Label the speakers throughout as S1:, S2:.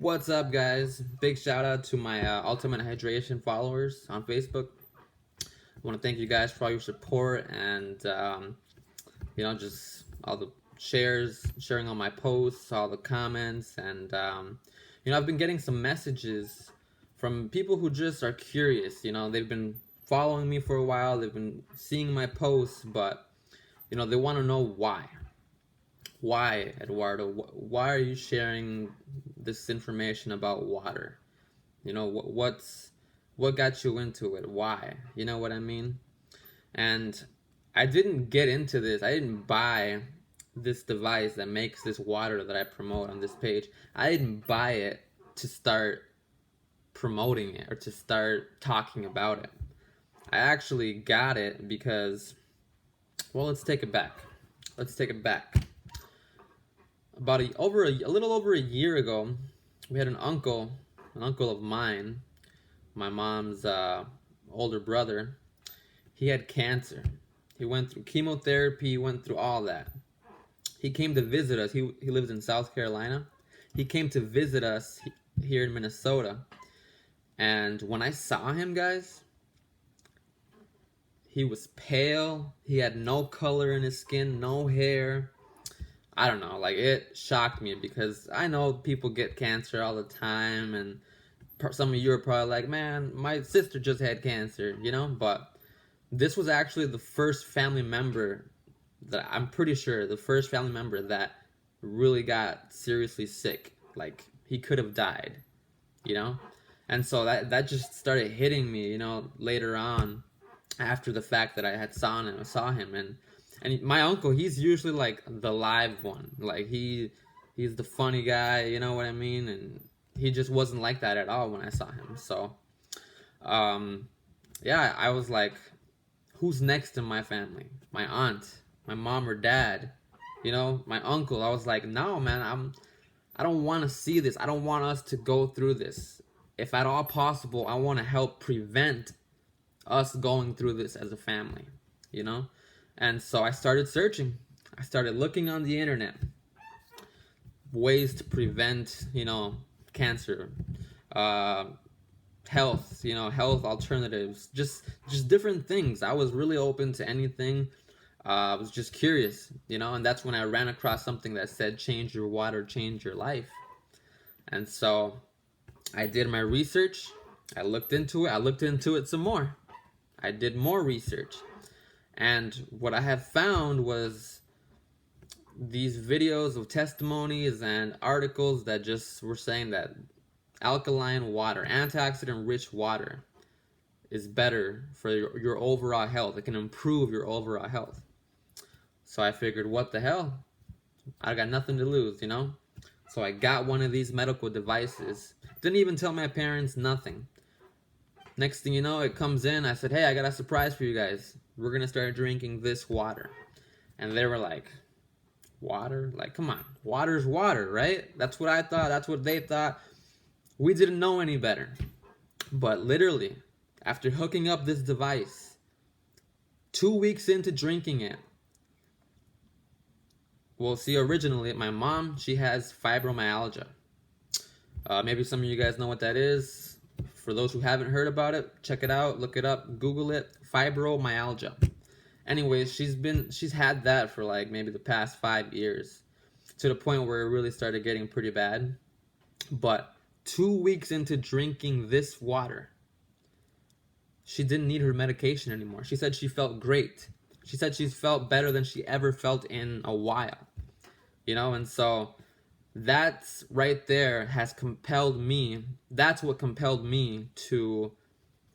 S1: What's up, guys? Big shout out to my Ultimate Hydration followers on Facebook. I want to thank you guys for all your support and just all the shares, sharing all my posts, all the comments, and I've been getting some messages from people who just are curious. They've been following me for a while, they've been seeing my posts, but they want to know why. Why, Eduardo? Why are you sharing this information about water? What got you into it? Why? You know what I mean? And I didn't get into this. I didn't buy this device that makes this water that I promote on this page. I didn't buy it to start promoting it or to start talking about it. I actually got it because, well, let's take it back. Let's take it back. About a little over a year ago, we had an uncle of mine, my mom's older brother. He had cancer. He went through chemotherapy, went through all that. He came to visit us. He lives in South Carolina. He came to visit us here in Minnesota. And when I saw him, guys, he was pale. He had no color in his skin, no hair. I don't know, like, it shocked me because I know people get cancer all the time, and some of you are probably like, man, my sister just had cancer, but this was actually the first family member that I'm pretty sure the first family member that really got seriously sick. Like, he could have died, you know? And so that just started hitting me, later on after the fact that I had saw him and my uncle, he's usually like the live one. Like he's the funny guy, you know what I mean? And he just wasn't like that at all when I saw him. So yeah, I was like, who's next in my family? My aunt, my mom or dad, my uncle. I was like, no, man, I don't want to see this. I don't want us to go through this. If at all possible, I want to help prevent us going through this as a family, you know? And so I started searching. I started looking on the internet, ways to prevent, cancer, uh, health, health alternatives, just different things. I was really open to anything. I was just curious, and that's when I ran across something that said, change your water, change your life. And so I did my research. I looked into it. I looked into it some more. I did more research. And what I have found was these videos of testimonies and articles that just were saying that alkaline water, antioxidant rich water, is better for your overall health. It can improve your overall health. So I figured, what the hell? I got nothing to lose, So I got one of these medical devices. Didn't even tell my parents, nothing. Next thing you know, it comes in. I said, hey, I got a surprise for you guys. We're going to start drinking this water. And they were like, water? Like, come on. Water's water, right? That's what I thought. That's what they thought. We didn't know any better. But literally, after hooking up this device, 2 weeks into drinking it, well, see, originally, my mom, she has fibromyalgia. Maybe some of you guys know what that is. For those who haven't heard about it, check it out, look it up, Google it, fibromyalgia. Anyways, she's had that for like maybe the past 5 years, to the point where it really started getting pretty bad. But 2 weeks into drinking this water, she didn't need her medication anymore. She said she felt great. She said she's felt better than she ever felt in a while. And so that's right there has compelled me. That's what compelled me to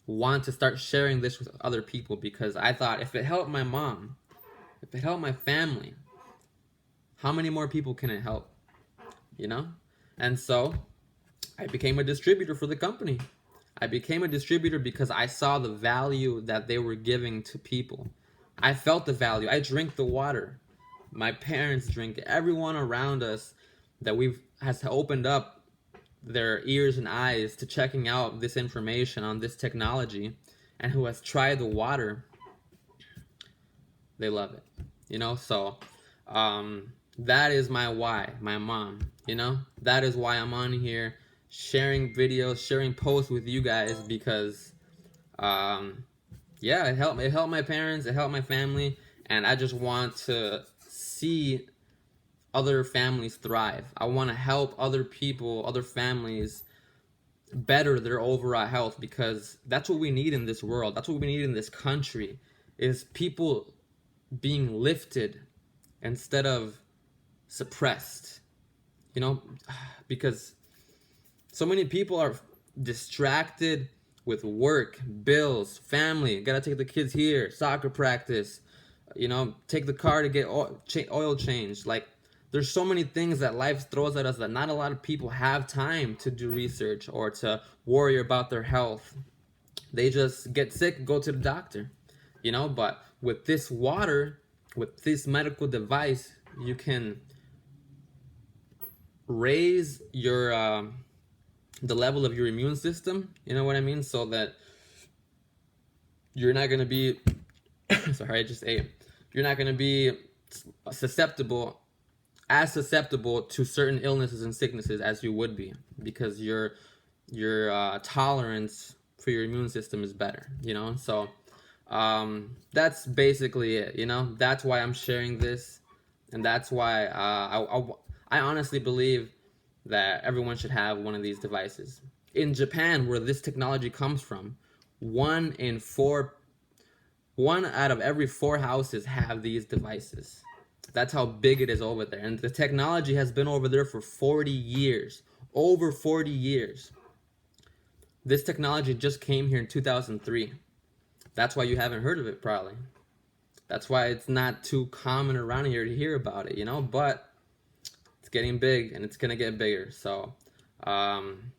S1: want to start sharing this with other people, because I thought, if it helped my mom, if it helped my family, how many more people can it help? And so I became a distributor for the company. I became a distributor because I saw the value that they were giving to people. I felt the value. I drink the water. My parents drink. Everyone around us that has opened up their ears and eyes to checking out this information on this technology, and who has tried the water, they love it. So that is my why, my mom. That is why I'm on here. sharing videos, sharing posts with you guys because yeah, it helped my parents, it helped my family, and I just want to see other families thrive. I want to help other people, other families better their overall health because that's what we need in this world. That's what we need in this country is people being lifted instead of suppressed. You know, because so many people are distracted with work, bills, family. Gotta take the kids here, soccer practice. You know, take the car to get oil changed. Like, there's so many things that life throws at us that not a lot of people have time to do research or to worry about their health. They just get sick, go to the doctor. You know, but with this water, with this medical device, you can raise your the level of your immune system, you know what I mean, so that you're not going to be sorry, I just ate. You're not going to be susceptible to certain illnesses and sicknesses as you would be because your tolerance for your immune system is better, you know. So that's basically it, you know. That's why I'm sharing this, and that's why I honestly believe that everyone should have one of these devices. In Japan, where this technology comes from, one out of every 4 houses have these devices. That's how big it is over there. And the technology has been over there for 40 years. Over 40 years. This technology just came here in 2003. That's why you haven't heard of it, probably. That's why it's not too common around here to hear about it, you know? But it's getting big, and it's going to get bigger. So I'm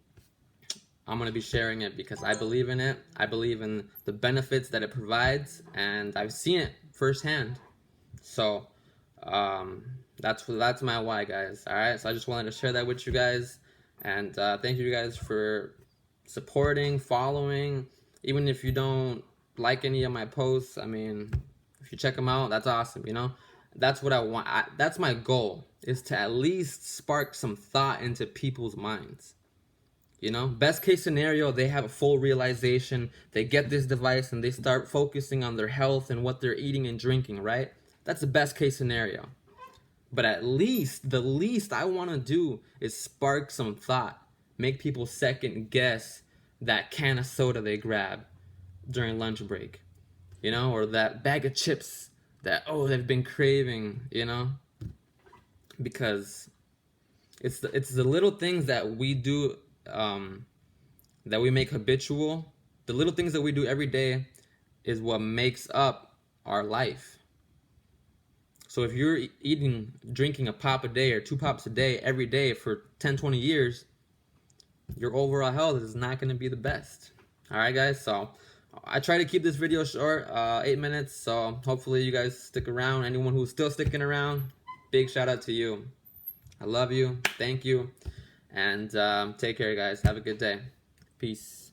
S1: going to be sharing it because I believe in it. I believe in the benefits that it provides, and I've seen it firsthand. So that's my why, guys. All right, so I just wanted to share that with you guys, and thank you guys for supporting, following. Even if you don't like any of my posts, I mean, if you check them out, that's awesome, you know. That's what I want. That's my goal, is to at least spark some thought into people's minds. You know, best case scenario, they have a full realization, they get this device and they start focusing on their health and what they're eating and drinking, right? That's the best case scenario. But at least, the least I want to do is spark some thought, make people second guess that can of soda they grab during lunch break, you know, or that bag of chips that, oh, they've been craving, you know, because it's the little things that we do, that we make habitual. The little things that we do every day is what makes up our life. So if you're drinking a pop a day or 2 pops a day every day for 10, 20 years, your overall health is not going to be the best. All right, guys. So I try to keep this video short, 8 minutes. So hopefully you guys stick around. Anyone who's still sticking around, big shout out to you. I love you. Thank you. And take care, guys. Have a good day. Peace.